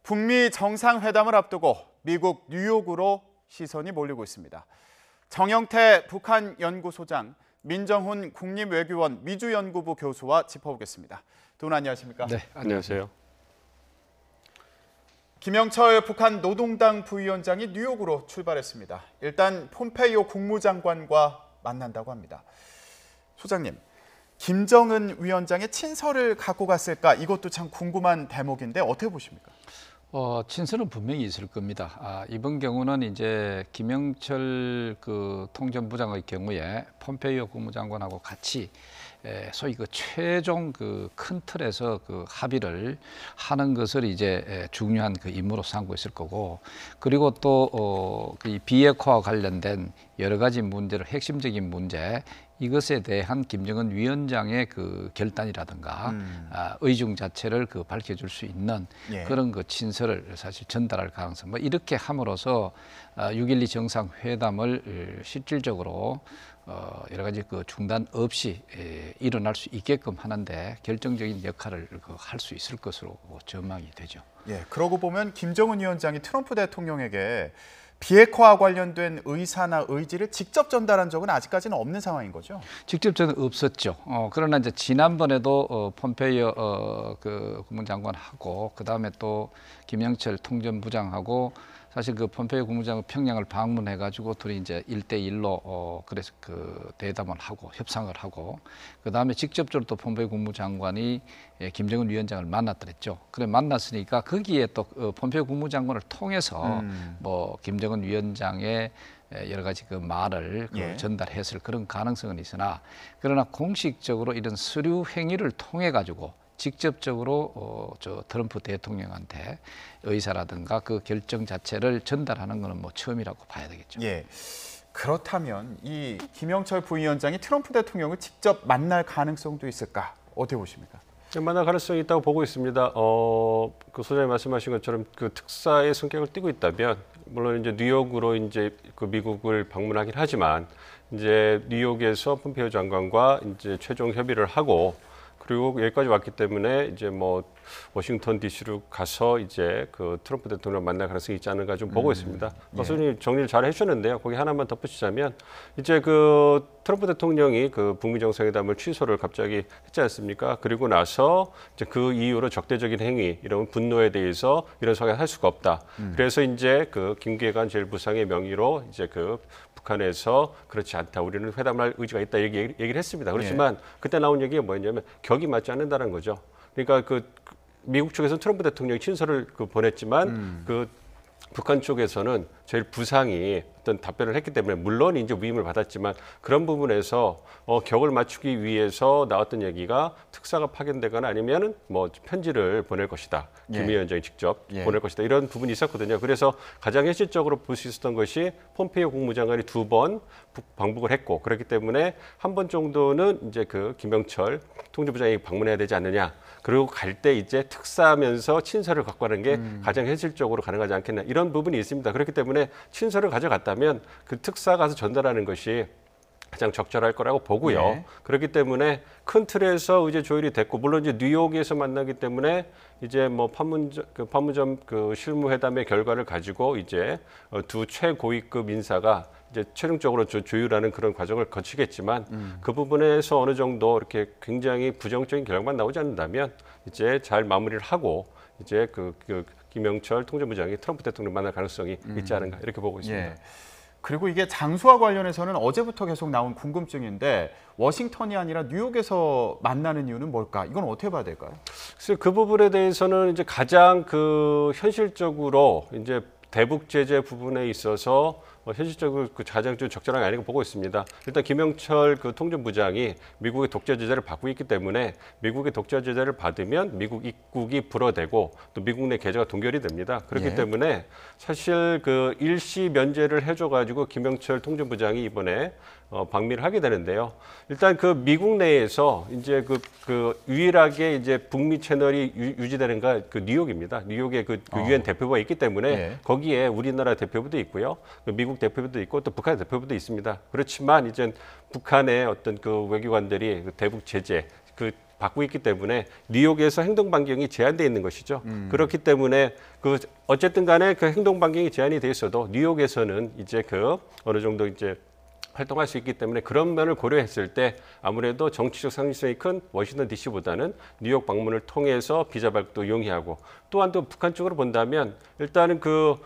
북미 정상회담을 앞두고 미국 뉴욕으로 시선이 몰리고 있습니다. 정영태 북한 연구소장, 민정훈 국립외교원 미주연구부 교수와 짚어보겠습니다. 두 분 안녕하십니까? 네, 안녕하세요. 김영철 북한 노동당 부위원장이 뉴욕으로 출발했습니다. 일단 폼페이오 국무장관과 만난다고 합니다. 소장님, 김정은 위원장의 친서를 갖고 갔을까? 이것도 참 궁금한 대목인데 어떻게 보십니까? 친서는 분명히 있을 겁니다. 이번 경우는 이제 김영철 통전부장의 경우에 폼페이오 국무장관하고 같이 소위 최종 큰 틀에서 합의를 하는 것을 이제 중요한 임무로 삼고 있을 거고, 그리고 또 이 비핵화와 관련된 여러 가지 문제를 핵심적인 문제, 이것에 대한 김정은 위원장의 결단이라든가 의중 자체를 밝혀줄 수 있는 그런 친서를 사실 전달할 가능성, 이렇게 함으로써 6.12 정상회담을 실질적으로 여러 가지 중단 없이 일어날 수 있게끔 하는데 결정적인 역할을 할 수 있을 것으로 전망이 되죠. 예, 그러고 보면 김정은 위원장이 트럼프 대통령에게 비핵화와 관련된 의사나 의지를 직접 전달한 적은 아직까지는 없는 상황인 거죠? 직접 저는 없었죠. 그러나 이제 지난번에도 폼페이오 국무장관하고 그다음에 또 김영철 통전부장하고 사실 폼페이오 국무장관 평양을 방문해가지고 둘이 이제 1대1로 그래서 대담을 하고 협상을 하고, 그다음에 직접적으로 또 폼페이오 국무장관이 김정은 위원장을 만났더랬죠. 그래 만났으니까 거기에 또 폼페이오 국무장관을 통해서 김정은 위원장의 여러 가지 말을 전달했을 그런 가능성은 있으나, 그러나 공식적으로 이런 서류 행위를 통해 가지고 직접적으로 트럼프 대통령한테 의사라든가 결정 자체를 전달하는 것은 처음이라고 봐야 되겠죠. 예. 그렇다면 이 김영철 부위원장이 트럼프 대통령을 직접 만날 가능성도 있을까? 어떻게 보십니까? 만날 가능성이 있다고 보고 있습니다. 소장님 말씀하신 것처럼 특사의 성격을 띠고 있다면, 물론 이제 뉴욕으로 이제 미국을 방문하긴 하지만, 이제 뉴욕에서 폼페이오 장관과 이제 최종 협의를 하고, 그리고 여기까지 왔기 때문에 이제 워싱턴 D.C.로 가서 이제 트럼프 대통령 만날 가능성이 있지 않은가 좀 보고 있습니다. 교수님 정리를 잘 해주셨는데요. 거기 하나만 덧붙이자면, 이제 트럼프 대통령이 북미 정상회담을 취소를 갑자기 했지 않습니까? 그리고 나서 이제 그 이후로 적대적인 행위, 이런 분노에 대해서 이런 성향을 할 수가 없다. 그래서 이제 김계관 제1부상의 명의로 이제 북한에서 그렇지 않다, 우리는 회담할 의지가 있다 얘기를 했습니다. 그렇지만 그때 나온 얘기가 뭐였냐면 격이 맞지 않는다는 거죠. 그러니까 미국 쪽에서는 트럼프 대통령이 친서를 보냈지만 북한 쪽에서는 제일 부상이 어떤 답변을 했기 때문에, 물론 이제 위임을 받았지만 그런 부분에서 격을 맞추기 위해서 나왔던 얘기가 특사가 파견되거나 아니면은 편지를 보낼 것이다. 김 위원장이 직접 보낼 것이다. 이런 부분이 있었거든요. 그래서 가장 현실적으로 볼 수 있었던 것이 폼페이오 국무장관이 2번 방북을 했고, 그렇기 때문에 한 번 정도는 이제 김영철 통전부장이 방문해야 되지 않느냐. 그리고 갈 때 이제 특사면서 친서를 갖고 가는 게 가장 현실적으로 가능하지 않겠나, 이런 부분이 있습니다. 그렇기 때문에 친서를 가져갔다면 특사 가서 전달하는 것이 가장 적절할 거라고 보고요. 그렇기 때문에 큰 틀에서 이제 조율이 됐고, 물론 이제 뉴욕에서 만나기 때문에 이제 판문점 실무회담의 결과를 가지고 이제 두 최고위급 인사가 이제 최종적으로 조율하는 그런 과정을 거치겠지만, 그 부분에서 어느 정도 이렇게 굉장히 부정적인 결과만 나오지 않는다면 이제 잘 마무리를 하고 이제 김영철 통전부장이 트럼프 대통령 만날 가능성이 있지 않은가, 이렇게 보고 있습니다. 그리고 이게 장소와 관련해서는 어제부터 계속 나온 궁금증인데, 워싱턴이 아니라 뉴욕에서 만나는 이유는 뭘까? 이건 어떻게 봐야 될까요? 그래서 그 부분에 대해서는 이제 가장 현실적으로 이제 대북 제재 부분에 있어서 현실적으로 가장 좀 적절한 게 아니고 보고 있습니다. 일단 김영철 통전부장이 미국의 독재 제재를 받고 있기 때문에, 미국의 독재 제재를 받으면 미국 입국이 불어대고 또 미국 내 계좌가 동결이 됩니다. 그렇기 때문에 사실 일시 면제를 해줘가지고 김영철 통전부장이 이번에 방미를 하게 되는데요. 일단 미국 내에서 이제 유일하게 이제 북미 채널이 유지되는가 뉴욕입니다. 뉴욕에 유엔 대표부가 있기 때문에 거기에 우리나라 대표부도 있고요, 미국 대표부도 있고 또 북한 대표부도 있습니다. 그렇지만 이제 북한의 어떤 외교관들이 대북 제재 받고 있기 때문에 뉴욕에서 행동 반경이 제한돼 있는 것이죠. 그렇기 때문에 그 어쨌든 간에 그 행동 반경이 제한이 돼 있어도 뉴욕에서는 이제 그 어느 정도 이제 활동할 수 있기 때문에 그런 면을 고려했을 때 아무래도 정치적 상징성이 큰 워싱턴 DC보다는 뉴욕 방문을 통해서 비자 발급도 용이하고 또한 또 북한 쪽으로 본다면 일단은 그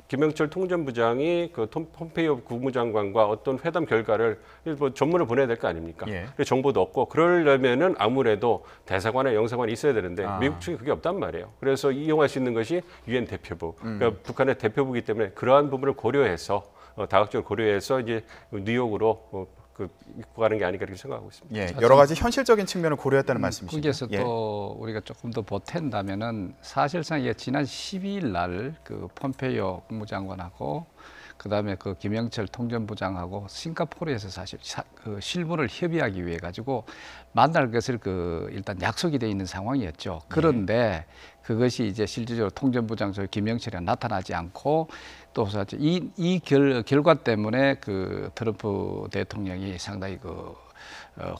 김영철 통전부장이 그 폼페이오 국무장관과 어떤 회담 결과를 뭐 전문을 보내야 될 거 아닙니까? 예. 그 정보도 없고 그러려면은 아무래도 대사관이나 영사관이 있어야 되는데 미국 측이 그게 없단 말이에요. 그래서 이용할 수 있는 것이 유엔 대표부, 그러니까 북한의 대표부이기 때문에 그러한 부분을 고려해서 다각적으로 고려해서 이제 뉴욕으로 입고 가는 게 아닐까 이렇게 생각하고 있습니다. 예, 여러 가지 현실적인 측면을 고려했다는 말씀이시죠. 거기에서 예. 또 우리가 조금 더 보탠다면은 사실상 이게 지난 12일 날 그 폼페이오 국무장관하고 그다음에 그 김영철 통전부장하고 싱가포르에서 사실 그 실무를 협의하기 위해 가지고 만날 것을 그 일단 약속이 돼 있는 상황이었죠. 그런데 그것이 이제 실질적으로 통전부장 저 김영철이 나타나지 않고 또 사실 이 결과 때문에 그 트럼프 대통령이 상당히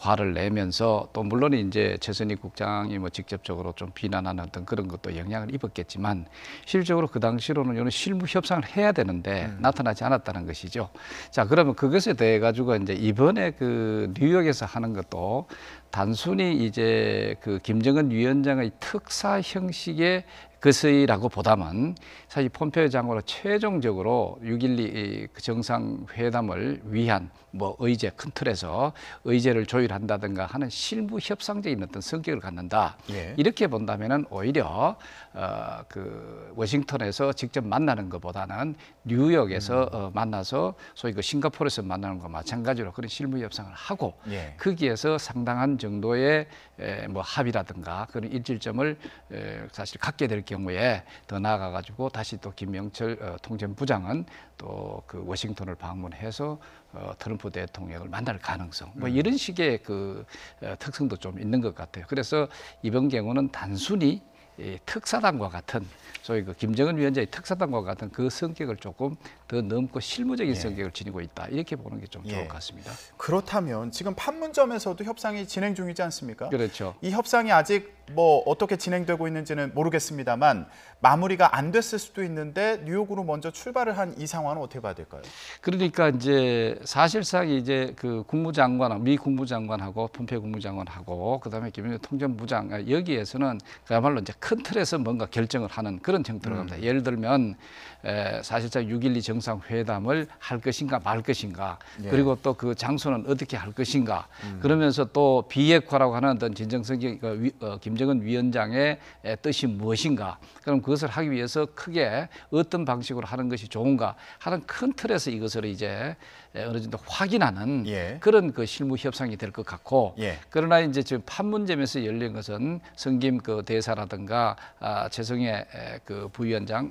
화를 내면서 또 물론 이제 최선희 국장이 뭐 직접적으로 좀 비난하는 어떤 그런 것도 영향을 입었겠지만 실질적으로 그 당시로는 이런 실무 협상을 해야 되는데 나타나지 않았다는 것이죠. 자, 그러면 그것에 대해 가지고 이제 이번에 그 뉴욕에서 하는 것도 단순히 이제 그 김정은 위원장의 특사 형식의 것이라고 보다만 사실 폼페이오 장관은 최종적으로 6.12 정상회담을 위한 뭐 의제 큰 틀에서 의제를 조율한다든가 하는 실무 협상적인 어떤 성격을 갖는다. 예. 이렇게 본다면은 오히려 그 워싱턴에서 직접 만나는 것보다는 뉴욕에서 만나서 소위 그 싱가포르에서 만나는 것과 마찬가지로 그런 실무 협상을 하고 예. 거기에서 상당한 정도의 뭐 합의라든가 그런 일질점을 사실 갖게 될 경우에 더 나아가 가지고 다시 또 김영철 통전부장은 또 그 워싱턴을 방문해서 트럼프 대통령을 만날 가능성 뭐 이런 식의 그 특성도 좀 있는 것 같아요. 그래서 이번 경우는 단순히 특사단과 같은 소위 그 김정은 위원장의 특사단과 같은 그 성격을 조금 더 넘고 실무적인 성격을 지니고 있다. 이렇게 보는 게 좀 좋을 것 같습니다. 그렇다면 지금 판문점에서도 협상이 진행 중이지 않습니까? 그렇죠. 이 협상이 아직 뭐 어떻게 진행되고 있는지는 모르겠습니다만 마무리가 안 됐을 수도 있는데 뉴욕으로 먼저 출발을 한 이 상황은 어떻게 봐야 될까요? 그러니까 이제 사실상 이제 그 국무장관, 미 국무장관하고 폼페이오 국무장관하고 그다음에 김영철 통전부장 여기에서는 그야말로 이제 큰 틀에서 뭔가 결정을 하는 그런 형태로 갑니다. 예를 들면 사실상 6.12 정상회담을 할 것인가 말 것인가 그리고 또 그 장소는 어떻게 할 것인가 그러면서 또 비핵화라고 하는 어떤 진정성적 김정은 위원장의 뜻이 무엇인가 그럼 그것을 하기 위해서 크게 어떤 방식으로 하는 것이 좋은가 하는 큰 틀에서 이것을 이제 어느 정도 확인하는 그런 그 실무 협상이 될 것 같고 그러나 이제 지금 판문점에서 열린 것은 성김 그 대사라든가 최성해 그 부위원장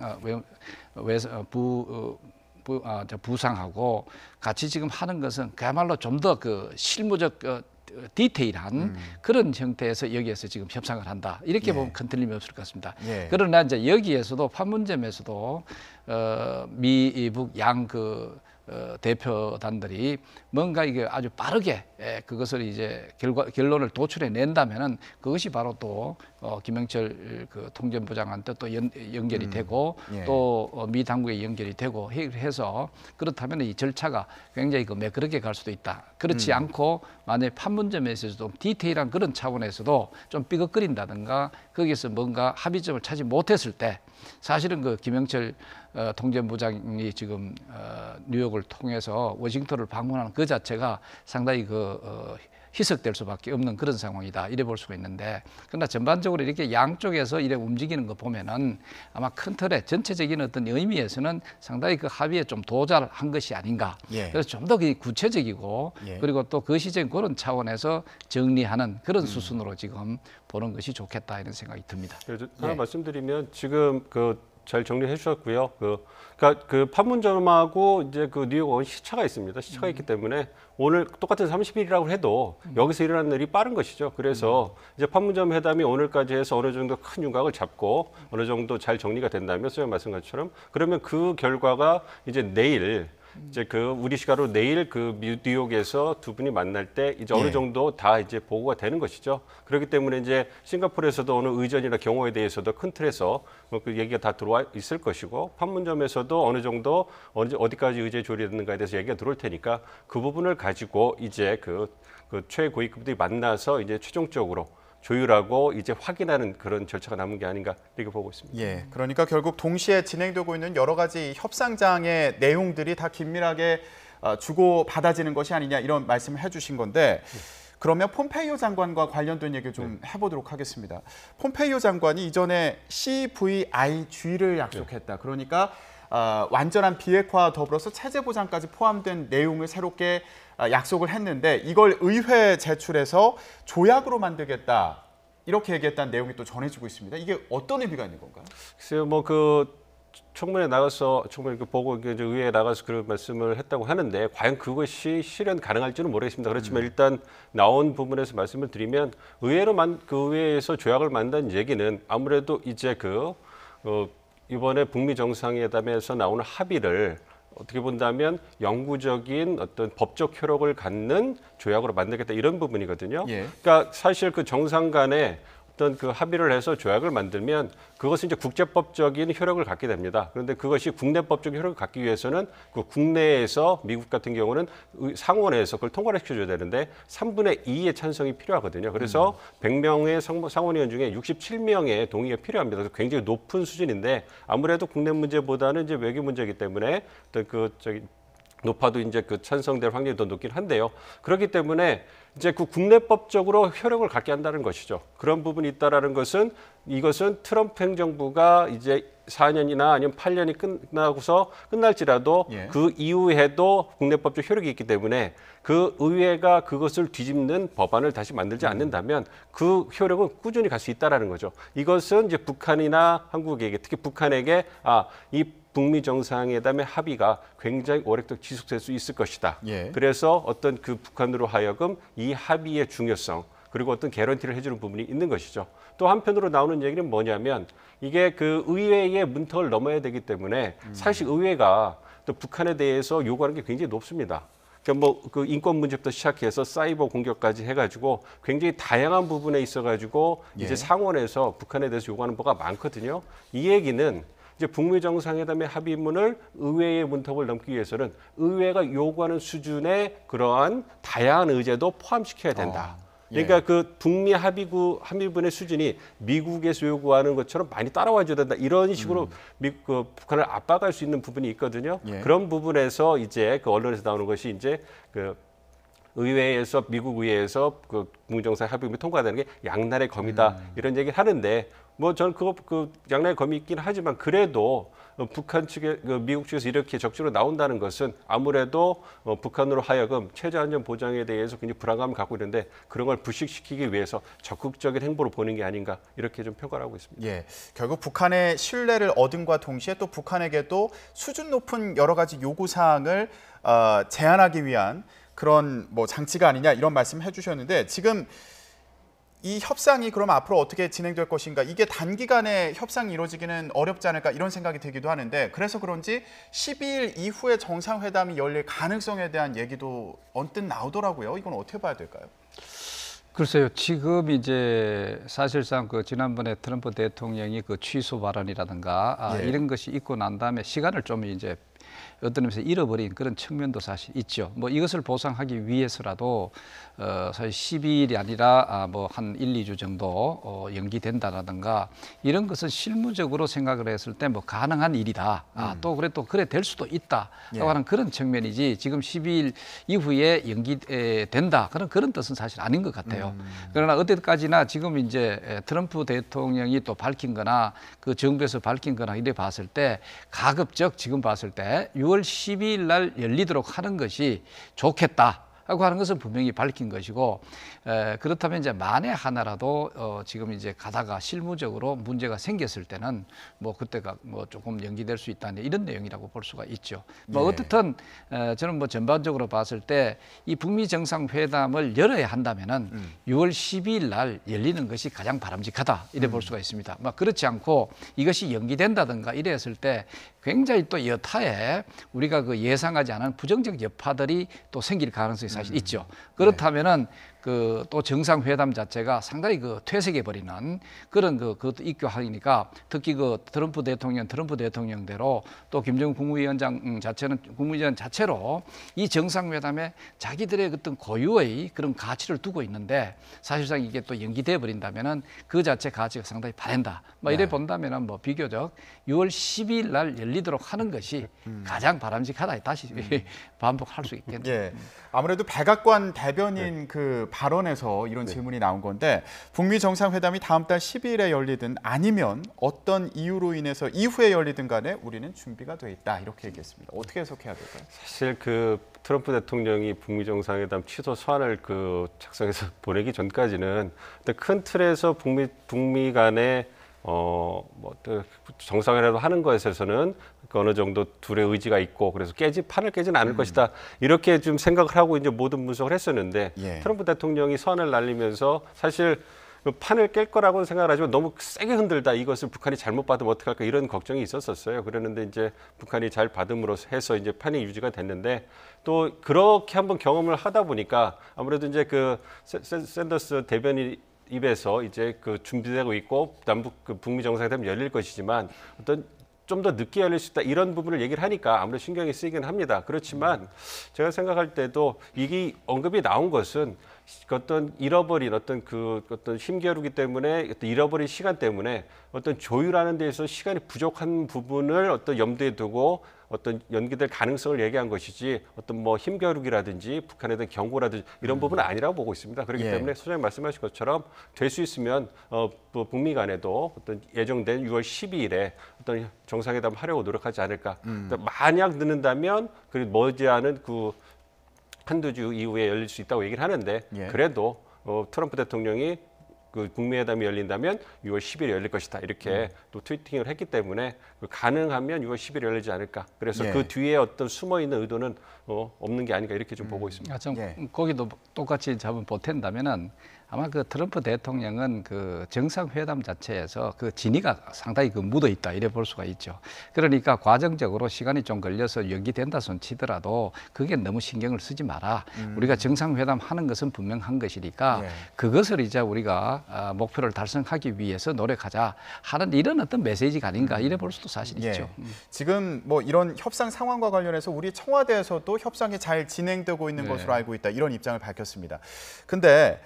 부상하고 같이 지금 하는 것은 그야말로 좀 더 그 실무적 디테일한 그런 형태에서 여기에서 지금 협상을 한다. 이렇게 보면 큰 틀림이 없을 것 같습니다. 그러나 이제 여기에서도 판문점에서도 미북 양 대표단들이 뭔가 이게 아주 빠르게 그것을 이제 결론을 도출해 낸다면은 그것이 바로 또 김영철 그 통전부장한테 또 연결이 되고 또 미 당국에 연결이 되고 해서 그렇다면 이 절차가 굉장히 매끄럽게 갈 수도 있다. 그렇지 않고 만약에 판문점에서도 좀 디테일한 그런 차원에서도 좀 삐걱거린다든가 거기서 뭔가 합의점을 찾지 못했을 때 사실은 그 김영철 통전부장이 지금 뉴욕을 통해서 워싱턴을 방문하는 그 자체가 상당히 희석될 수밖에 없는 그런 상황이다 이래 볼 수가 있는데 그러나 전반적으로 이렇게 양쪽에서 이래 움직이는 거 보면은 아마 큰 틀의 전체적인 어떤 의미에서는 상당히 그 합의에 좀 도달한 것이 아닌가 그래서 좀 더 구체적이고 그리고 또 그 시점 그런 차원에서 정리하는 그런 수순으로 지금 보는 것이 좋겠다 이런 생각이 듭니다. 하나 말씀드리면 지금 잘 정리해 주셨고요. 그러니까 그 판문점하고 이제 그 뉴욕은 시차가 있습니다. 시차가 있기 때문에 오늘 똑같은 30일이라고 해도 여기서 일어나는 일이 빠른 것이죠. 그래서 이제 판문점 회담이 오늘까지 해서 어느 정도 큰 윤곽을 잡고 어느 정도 잘 정리가 된다면 선생님 말씀 것처럼 그러면 그 결과가 이제 내일 이제 그 우리 시간으로 내일 그 뉴욕에서 두 분이 만날 때 이제 어느 예. 정도 다 이제 보고가 되는 것이죠. 그렇기 때문에 이제 싱가포르에서도 어느 의전이나 경호에 대해서도 큰 틀에서 그 얘기가 다 들어와 있을 것이고 판문점에서도 어느 정도 어디까지 의제 조율됐는가에 대해서 얘기가 들어올 테니까 그 부분을 가지고 이제 그 최고위급들이 만나서 이제 최종적으로 조율하고 이제 확인하는 그런 절차가 남은 게 아닌가 이렇게 보고 있습니다. 예, 그러니까 결국 동시에 진행되고 있는 여러 가지 협상장의 내용들이 다 긴밀하게 주고 받아지는 것이 아니냐 이런 말씀을 해주신 건데 그러면 폼페이오 장관과 관련된 얘기 좀 해보도록 하겠습니다. 폼페이오 장관이 이전에 CVIG를 약속했다. 그러니까 완전한 비핵화와 더불어서 체제 보장까지 포함된 내용을 새롭게 약속을 했는데 이걸 의회에 제출해서 조약으로 만들겠다. 이렇게 얘기했다는 내용이 또 전해지고 있습니다. 이게 어떤 의미가 있는 건가요? 글쎄요, 뭐 그 청문회 나가서 청문회 보고 이제 의회에 나가서 그런 말씀을 했다고 하는데 과연 그것이 실현 가능할지는 모르겠습니다. 그렇지만 일단 나온 부분에서 말씀을 드리면 그 의회에서 조약을 만든 얘기는 아무래도 이제 이번에 북미 정상회담에서 나오는 합의를 어떻게 본다면 영구적인 어떤 법적 효력을 갖는 조약으로 만들겠다 이런 부분이거든요. 예. 그러니까 사실 그 정상 간에 어떤 그 합의를 해서 조약을 만들면 그것은 이제 국제법적인 효력을 갖게 됩니다. 그런데 그것이 국내법적 효력을 갖기 위해서는 그 국내에서 미국 같은 경우는 상원에서 그걸 통과를 시켜줘야 되는데 3분의 2의 찬성이 필요하거든요. 그래서 100명의 상원의원 중에 67명의 동의가 필요합니다. 그래서 굉장히 높은 수준인데 아무래도 국내 문제보다는 이제 외교 문제이기 때문에 어떤 높아도 이제 그 찬성될 확률이 더 높긴 한데요. 그렇기 때문에 이제 그 국내법적으로 효력을 갖게 한다는 것이죠. 그런 부분이 있다라는 것은 이것은 트럼프 행정부가 이제 4년이나 아니면 8년이 끝나고서 끝날지라도 예. 그 이후에도 국내법적 효력이 있기 때문에 그 의회가 그것을 뒤집는 법안을 다시 만들지 않는다면 그 효력은 꾸준히 갈 수 있다라는 거죠. 이것은 이제 북한이나 한국에게 특히 북한에게 이 북미 정상회담의 합의가 굉장히 오랫동안 지속될 수 있을 것이다. 예. 그래서 어떤 그 북한으로 하여금 이 합의의 중요성 그리고 어떤 개런티를 해주는 부분이 있는 것이죠. 또 한편으로 나오는 얘기는 뭐냐면 이게 그 의회의 문턱을 넘어야 되기 때문에 사실 의회가 또 북한에 대해서 요구하는 게 굉장히 높습니다. 그러니까 뭐 그 인권 문제부터 시작해서 사이버 공격까지 해가지고 굉장히 다양한 부분에 있어가지고 예. 이제 상원에서 북한에 대해서 요구하는 바가 많거든요. 이 얘기는 이제 북미 정상회담의 합의문을 의회의 문턱을 넘기 위해서는 의회가 요구하는 수준의 그러한 다양한 의제도 포함시켜야 된다. 예. 그러니까 그 북미 합의문의 수준이 미국에서 요구하는 것처럼 많이 따라와줘야 된다. 이런 식으로 북한을 압박할 수 있는 부분이 있거든요. 예. 그런 부분에서 이제 그 언론에서 나오는 것이 이제 의회에서 미국 의회에서 그 북미 정상 합의문이 통과되는 게 양날의 검이다. 이런 얘기를 하는데 뭐 저는 그 양날의 검이 있긴 하지만 그래도 북한 측에 미국 측에서 이렇게 적극적으로 나온다는 것은 아무래도 북한으로 하여금 최저 안전 보장에 대해서 굉장히 불안감을 갖고 있는데 그런 걸 불식시키기 위해서 적극적인 행보로 보는 게 아닌가 이렇게 좀 평가를 하고 있습니다. 예, 결국 북한의 신뢰를 얻음과 동시에 또 북한에게도 수준 높은 여러 가지 요구 사항을 제한하기 위한 그런 뭐 장치가 아니냐 이런 말씀을 해주셨는데 지금 이 협상이 그럼 앞으로 어떻게 진행될 것인가 이게 단기간에 협상이 이루어지기는 어렵지 않을까 이런 생각이 들기도 하는데 그래서 그런지 12일 이후에 정상회담이 열릴 가능성에 대한 얘기도 언뜻 나오더라고요. 이건 어떻게 봐야 될까요? 글쎄요. 지금 이제 사실상 그 지난번에 트럼프 대통령이 그 취소 발언이라든가 예. 이런 것이 있고 난 다음에 시간을 좀 이제 어떤 의미에서 잃어버린 그런 측면도 사실 있죠. 뭐 이것을 보상하기 위해서라도 사실 12일이 아니라 뭐 한 1, 2주 정도 연기된다라든가 이런 것은 실무적으로 생각을 했을 때 뭐 가능한 일이다. 또 그래 될 수도 있다. 라고 하는 그런 측면이지 지금 12일 이후에 연기된다. 그런 뜻은 사실 아닌 것 같아요. 그러나 어디까지나 지금 이제 트럼프 대통령이 또 밝힌 거나 그 정부에서 밝힌 거나 이래 봤을 때 가급적 지금 봤을 때 6월 12일 날 열리도록 하는 것이 좋겠다. 하고 하는 것은 분명히 밝힌 것이고 그렇다면 이제 만에 하나라도 지금 이제 가다가 실무적으로 문제가 생겼을 때는 뭐 그때가 뭐 조금 연기될 수 있다는 이런 내용이라고 볼 수가 있죠. 뭐 어떻든 저는 뭐 전반적으로 봤을 때 이 북미 정상회담을 열어야 한다면은 6월 12일 날 열리는 것이 가장 바람직하다 이래 볼 수가 있습니다. 뭐 그렇지 않고 이것이 연기된다든가 이랬을 때 굉장히 또 여타에 우리가 그 예상하지 않은 부정적 여파들이 또 생길 가능성이 사실 있죠. 그렇다면은 그 또 정상회담 자체가 상당히 그 퇴색해 버리는 그런 그것도 있고 하니까 특히 그 트럼프 대통령대로 또 김정은 국무위원장 자체는 국무위원 자체로 이 정상회담에 자기들의 어떤 고유의 그런 가치를 두고 있는데 사실상 이게 또 연기돼 버린다면은 그 자체 가치가 상당히 바랜다. 뭐 이래 본다면은 뭐 비교적 6월 12일 날 열리도록 하는 것이 가장 바람직하다. 다시 반복할 수 있겠네요. 예. 아무래도 백악관 대변인 그 발언에서 이런 질문이 나온 건데 북미 정상회담이 다음 달 12일에 열리든 아니면 어떤 이유로 인해서 이후에 열리든 간에 우리는 준비가 돼 있다 이렇게 얘기했습니다. 어떻게 해석해야 될까요? 사실 그 트럼프 대통령이 북미 정상회담 취소 서한을 그 작성해서 보내기 전까지는 큰 틀에서 북미 간의 정상회담 하는 것에서는 그 어느 정도 둘의 의지가 있고 그래서 판을 깨지는 않을 것이다 이렇게 좀 생각을 하고 이제 모든 분석을 했었는데 트럼프 대통령이 선을 날리면서 사실 그 판을 깰 거라고는 생각을 하지만 너무 세게 흔들다 이것을 북한이 잘못 받으면 어떡할까 이런 걱정이 있었어요. 그랬는데 이제 북한이 잘 받음으로 해서 이제 판이 유지가 됐는데 또 그렇게 한번 경험을 하다 보니까 아무래도 이제 그 샌더스 대변인 입에서 이제 그 준비되고 있고 남북 그 북미 정상회담이 열릴 것이지만 어떤 좀 더 늦게 열릴 수 있다 이런 부분을 얘기를 하니까 아무래도 신경이 쓰이긴 합니다. 그렇지만 제가 생각할 때도 이게 언급이 나온 것은 어떤 잃어버린 어떤 힘겨루기 때문에 어떤 잃어버린 시간 때문에 어떤 조율하는 데에서 시간이 부족한 부분을 어떤 염두에 두고 어떤 연기될 가능성을 얘기한 것이지 어떤 뭐 힘겨루기라든지 북한에 대한 경고라든지 이런 부분은 아니라고 보고 있습니다. 그렇기 때문에 소장님 말씀하신 것처럼 될 수 있으면 북미 간에도 어떤 예정된 6월 12일에 어떤 정상회담 하려고 노력하지 않을까. 만약 늦는다면 그리고 머지않은 그 한두 주 이후에 열릴 수 있다고 얘기를 하는데 그래도 트럼프 대통령이 그 북미 회담이 열린다면 6월 10일에 열릴 것이다 이렇게 또 트위팅을 했기 때문에 가능하면 6월 10일에 열리지 않을까. 그래서 그 뒤에 어떤 숨어 있는 의도는 없는 게 아닌가 이렇게 좀 보고 있습니다. 거기도 똑같이 잡은 보탠다면은 아마 그 트럼프 대통령은 그 정상회담 자체에서 그 진위가 상당히 그 묻어 있다 이래 볼 수가 있죠. 그러니까 과정적으로 시간이 좀 걸려서 연기된다 손 치더라도 그게 너무 신경을 쓰지 마라. 우리가 정상회담 하는 것은 분명한 것이니까 그것을 이제 우리가 목표를 달성하기 위해서 노력하자 하는 이런 어떤 메시지가 아닌가 이래 볼 수도 사실 있죠. 지금 뭐 이런 협상 상황과 관련해서 우리 청와대에서도 협상이 잘 진행되고 있는 것으로 알고 있다 이런 입장을 밝혔습니다. 근데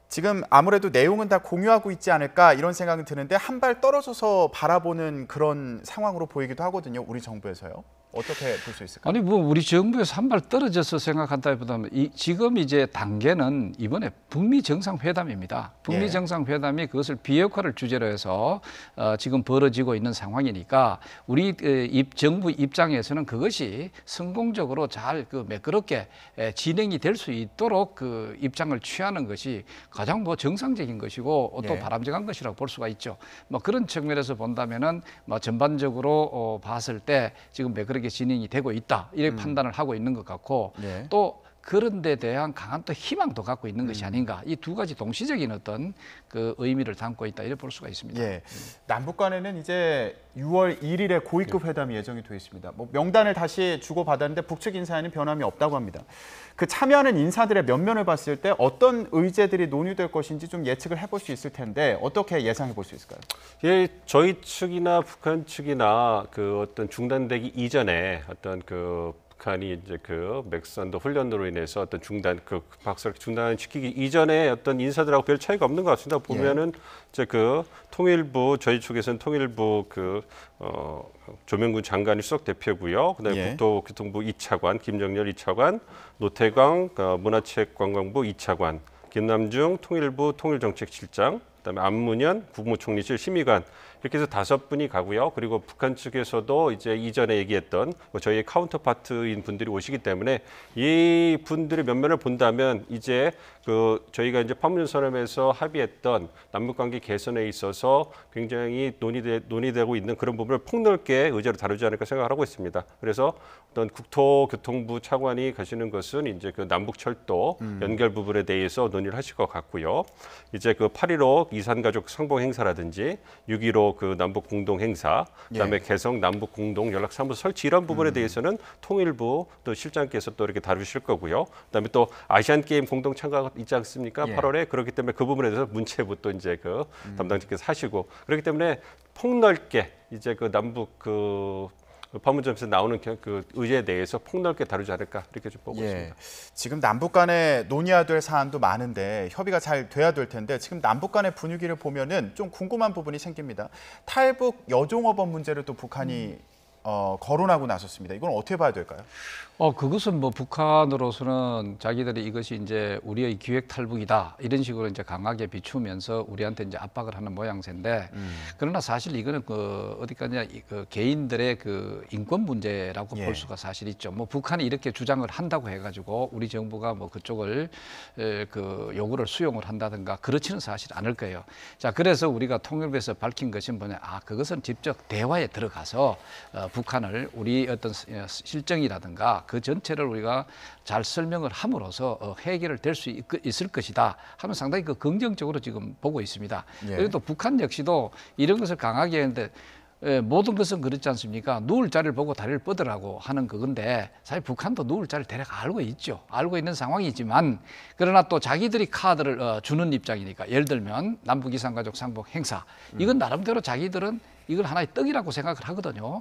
지금 아무래도 내용은 다 공유하고 있지 않을까 이런 생각이 드는데 한 발 떨어져서 바라보는 그런 상황으로 보이기도 하거든요. 우리 정부에서요. 어떻게 볼 수 있을까요? 아니 뭐 우리 정부에서 한 발 떨어져서 생각한다기보다는 지금 이제 단계는 이번에 북미 정상회담입니다. 북미 정상회담이 그것을 비핵화를 주제로 해서 지금 벌어지고 있는 상황이니까 우리 정부 입장에서는 그것이 성공적으로 잘 매끄럽게 진행이 될 수 있도록 그 입장을 취하는 것이 가장 뭐 정상적인 것이고 또 바람직한 것이라고 볼 수가 있죠. 뭐 그런 측면에서 본다면은 뭐 전반적으로 봤을 때 지금 매끄럽게 진행이 되고 있다 이렇게 판단을 하고 있는 것 같고 또 그런 데 대한 강한 또 희망도 갖고 있는 것이 아닌가 이 두 가지 동시적인 어떤 그 의미를 담고 있다 이렇게 볼 수가 있습니다. 남북 간에는 이제 6월 1일에 고위급 회담이 예정이 되어 있습니다. 뭐 명단을 다시 주고받았는데 북측 인사에는 변함이 없다고 합니다. 그 참여하는 인사들의 면면을 봤을 때 어떤 의제들이 논의될 것인지 좀 예측을 해볼 수 있을 텐데 어떻게 예상해 볼 수 있을까요? 저희 측이나 북한 측이나 그 어떤 중단되기 이전에 어떤 그 북한이 이제 그 맥선더 훈련으로 인해서 어떤 박살 중단을 시키기 이전에 어떤 인사들하고 별 차이가 없는 것 같습니다. 보면은 이제 그 통일부 저희 쪽에서는 통일부 조명군 장관이 수석 대표고요. 그다음에 국토교통부 2차관 김정렬 2차관, 노태광 문화체육관광부 2차관, 김남중 통일부 통일정책실장, 그다음에 안문현 국무총리실 심의관 이렇게 해서 5분이 가고요. 그리고 북한 측에서도 이제 이전에 얘기했던 저희의 카운터파트인 분들이 오시기 때문에 이 분들의 면면을 본다면 이제 저희가 이제 판문점 선언에서 합의했던 남북관계 개선에 있어서 굉장히 논의되고 있는 그런 부분을 폭넓게 의제로 다루지 않을까 생각하고 있습니다. 그래서 어떤 국토교통부 차관이 가시는 것은 이제 그 남북철도 연결 부분에 대해서 논의를 하실 것 같고요. 이제 그 8.15 이산가족 상봉 행사라든지 6.15 그 남북 공동 행사, 그다음에 개성 남북 공동 연락사무소 설치 이런 부분에 대해서는 통일부 또 실장께서 또 이렇게 다루실 거고요. 그다음에 또 아시안 게임 공동 참가 있지 않습니까? 8월에 그렇기 때문에 그 부분에 대해서 문체부 또 이제 그 담당자께서 하시고 그렇기 때문에 폭넓게 이제 그 남북 판문점에서 나오는 그 의제에 대해서 폭넓게 다루지 않을까 이렇게 좀 보고 있습니다. 지금 남북 간에 논의해야 될 사안도 많은데 협의가 잘 돼야 될 텐데 지금 남북 간의 분위기를 보면은 좀 궁금한 부분이 생깁니다. 탈북 여종업원 문제를 또 북한이 거론하고 나섰습니다. 이건 어떻게 봐야 될까요? 그것은 뭐 북한으로서는 자기들이 이것이 이제 우리의 기획 탈북이다 이런 식으로 이제 강하게 비추면서 우리한테 이제 압박을 하는 모양새인데 그러나 사실 이거는 어디까지나 그 개인들의 그 인권 문제라고 볼 수가 사실 있죠. 뭐 북한이 이렇게 주장을 한다고 해가지고 우리 정부가 뭐 그쪽을 그 요구를 수용을 한다든가 그렇지는 사실 않을 거예요. 자, 그래서 우리가 통일부에서 밝힌 것이 뭐냐? 그것은 직접 대화에 들어가서 북한을 우리 어떤 실정이라든가 그 전체를 우리가 잘 설명을 함으로써 해결을 될 수 있을 것이다 하면 상당히 그 긍정적으로 지금 보고 있습니다. 그리고 또 북한 역시도 이런 것을 강하게 했는데 모든 것은 그렇지 않습니까? 누울 자리를 보고 다리를 뻗으라고 하는 그건데 사실 북한도 누울 자리를 대략 알고 있죠. 알고 있는 상황이지만 그러나 또 자기들이 카드를 주는 입장이니까 예를 들면 남북 이산가족 상봉 행사 이건 나름대로 자기들은 이걸 하나의 떡이라고 생각을 하거든요.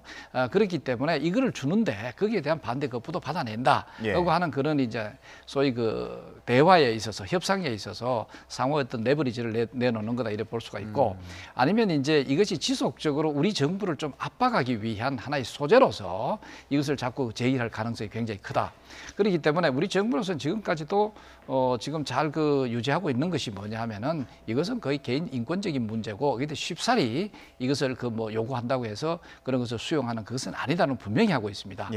그렇기 때문에 이거를 주는데 거기에 대한 반대 거부도 받아낸다. 라고 하는 그런 이제 소위 그 대화에 있어서 협상에 있어서 상호 어떤 레버리지를 내놓는 거다 이렇게 볼 수가 있고 아니면 이제 이것이 지속적으로 우리 정부를 좀 압박하기 위한 하나의 소재로서 이것을 자꾸 제기할 가능성이 굉장히 크다. 그렇기 때문에 우리 정부로서는 지금까지도 지금 잘 유지하고 있는 것이 뭐냐 하면은 이것은 거의 개인 인권적인 문제고 근데 쉽사리 이것을 요구한다고 해서 그런 것을 수용하는 그것은 아니다는 분명히 하고 있습니다.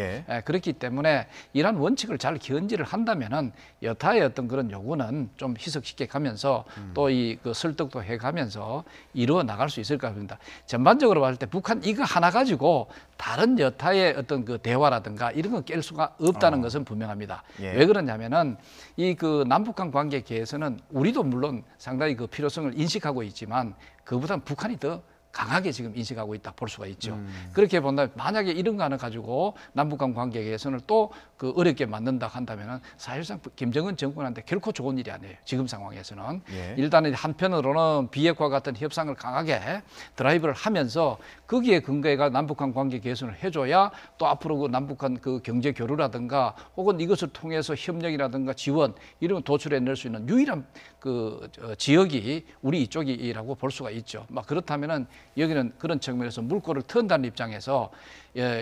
그렇기 때문에 이러한 원칙을 잘 견지를 한다면은 여타의 어떤 그런 요구는 좀 희석시켜 가면서 또 그 설득도 해 가면서 이루어 나갈 수 있을 것 같습니다. 전반적으로 봤을 때 북한 이거 하나 가지고 다른 여타의 어떤 그 대화라든가 이런 건 깰 수가 없다는 것은 분명합니다. 왜 그러냐면은 남북한 관계에 대해서는 우리도 물론 상당히 그 필요성을 인식하고 있지만 그보다는 북한이 더 강하게 지금 인식하고 있다 볼 수가 있죠. 그렇게 본다면 만약에 이런 거 하나 가지고 남북한 관계 개선을 또 어렵게 만든다 한다면은 사실상 김정은 정권한테 결코 좋은 일이 아니에요. 지금 상황에서는 일단은 한편으로는 비핵화 같은 협상을 강하게 드라이브를 하면서 거기에 근거해가 남북한 관계 개선을 해줘야 또 앞으로 그 남북한 그 경제 교류라든가 혹은 이것을 통해서 협력이라든가 지원 이런 걸 도출해낼 수 있는 유일한 지역이 우리 이쪽이라고 볼 수가 있죠. 그렇다면은 여기는 그런 측면에서 물꼬를 트는다는 입장에서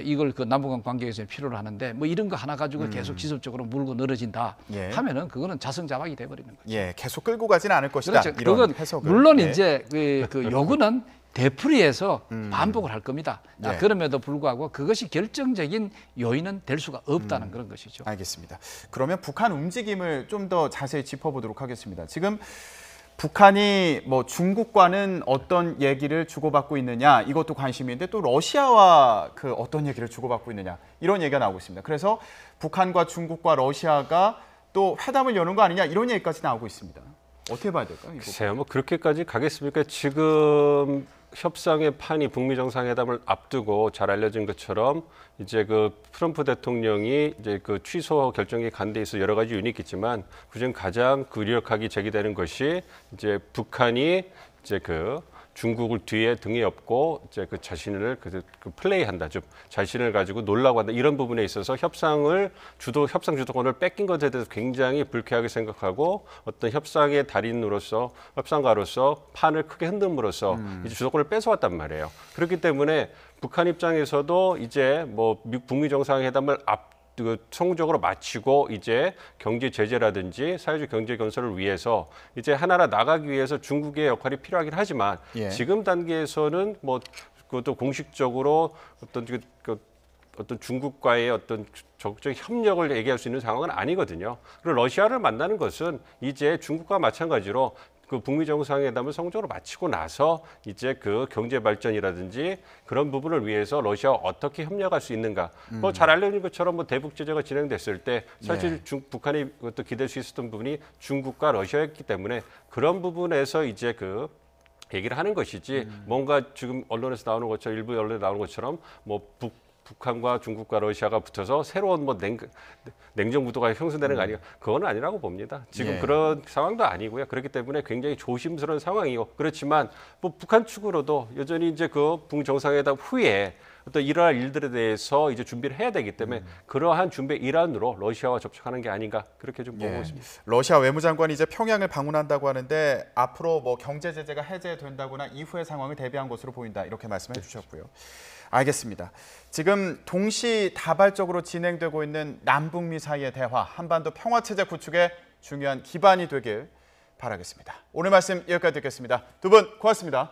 이걸 남북한 관계에서 필요로 하는데 이런 거 하나 가지고 계속 지속적으로 물고 늘어진다 하면은 그거는 자성자박이 돼버리는 거죠. 계속 끌고 가지는 않을 것이다. 그렇죠. 이런 그건 해석을. 물론 이제 그 요구는 되풀이해서 반복을 할 겁니다. 그럼에도 불구하고 그것이 결정적인 요인은 될 수가 없다는 그런 것이죠. 알겠습니다. 그러면 북한 움직임을 좀 더 자세히 짚어보도록 하겠습니다. 지금 북한이 중국과는 어떤 얘기를 주고받고 있느냐 이것도 관심인데 또 러시아와 어떤 얘기를 주고받고 있느냐 이런 얘기가 나오고 있습니다. 그래서 북한과 중국과 러시아가 또 회담을 여는 거 아니냐 이런 얘기까지 나오고 있습니다. 어떻게 봐야 될까요? 글쎄요, 그렇게까지 가겠습니까? 지금 협상의 판이 북미 정상회담을 앞두고 잘 알려진 것처럼 이제 트럼프 대통령이 이제 취소 결정이 간 데 있어 여러 가지 요인이 있겠지만 그중 가장 유력하게 제기되는 것이 이제 북한이 이제 중국을 뒤에 등에 업고 이제 자신을 플레이한다, 좀 자신을 가지고 놀라고 한다 이런 부분에 있어서 협상 주도권을 뺏긴 것에 대해서 굉장히 불쾌하게 생각하고 어떤 협상의 달인으로서 협상가로서 판을 크게 흔듦으로써 이제 주도권을 뺏어왔단 말이에요. 그렇기 때문에 북한 입장에서도 이제 북미 정상회담을 성공적으로 마치고 이제 경제 제재라든지 사회적 경제 건설을 위해서 이제 하나하나 나가기 위해서 중국의 역할이 필요하긴 하지만 예. 지금 단계에서는 뭐 그것도 공식적으로 어떤 중국과의 어떤 적극적 협력을 얘기할 수 있는 상황은 아니거든요. 그리고 러시아를 만나는 것은 이제 중국과 마찬가지로 그 북미 정상회담을 성공적으로 마치고 나서 이제 그 경제 발전이라든지 그런 부분을 위해서 러시아와 어떻게 협력할 수 있는가. 뭐 잘 알려진 것처럼 뭐 대북 제재가 진행됐을 때 사실 북한이 또 기댈 수 있었던 부분이 중국과 러시아였기 때문에 그런 부분에서 이제 그 얘기를 하는 것이지 뭔가 지금 언론에서 나오는 것처럼 일부 언론에 나오는 것처럼 뭐 북한과 중국과 러시아가 붙어서 새로운 뭐 냉전 구도가 형성되는 거 아니에요? 그건 아니라고 봅니다. 지금 예. 그런 상황도 아니고요. 그렇기 때문에 굉장히 조심스러운 상황이고 그렇지만 뭐 북한 측으로도 여전히 이제 그 북미 정상회담 후에 어떤 일어날 일들에 대해서 이제 준비를 해야 되기 때문에 그러한 준비 일환으로 러시아와 접촉하는 게 아닌가 그렇게 좀 보고 있습니다. 러시아 외무장관이 이제 평양을 방문한다고 하는데 앞으로 뭐 경제 제재가 해제된다거나 이후의 상황을 대비한 것으로 보인다 이렇게 말씀해 주셨고요. 알겠습니다. 지금 동시다발적으로 진행되고 있는 남북미 사이의 대화, 한반도 평화체제 구축에 중요한 기반이 되길 바라겠습니다. 오늘 말씀 여기까지 듣겠습니다. 두 분 고맙습니다.